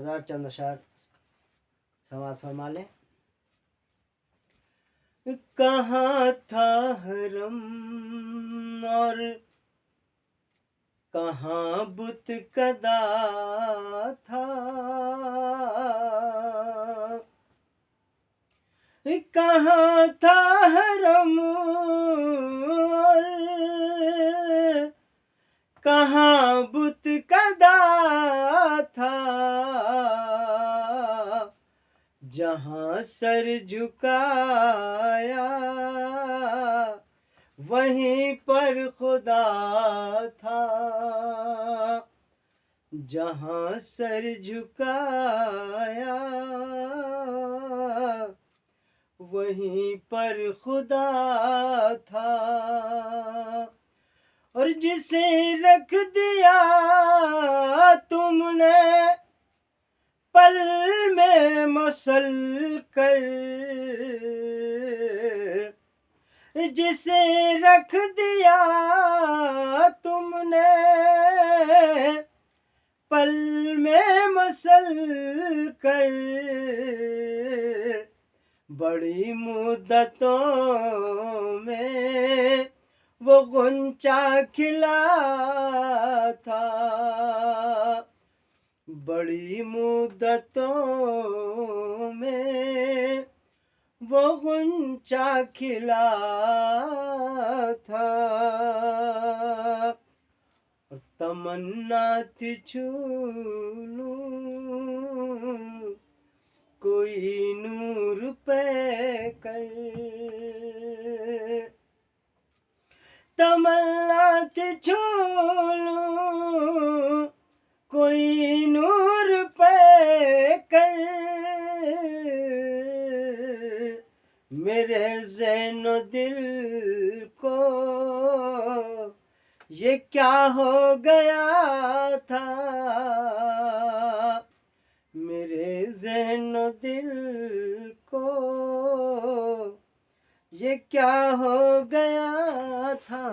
हजार चंद अशार समाज फरमा लें। कहाँ था हरम और कहाँ बुत कदा था, कहाँ था हरम और कहाँ बुत कदा था, जहाँ सर झुकाया वहीं पर खुदा था, जहाँ सर झुकाया वहीं पर खुदा था। और जिसे रख दिया तुमने पल में मसल कर, जिसे रख दिया तुमने पल में मसल कर, बड़ी मुद्दतों में वो गुंचा खिला था, बड़ी मुद्दतों में वो गुंचा खिला था। तमन्ना थी छू लूं कोई नूर पे कर, तमन्ना थी छू लूं कोई नूर पे कर, मेरे ज़हनो दिल को ये क्या हो गया था, मेरे ज़हनो दिल को ये क्या हो गया था।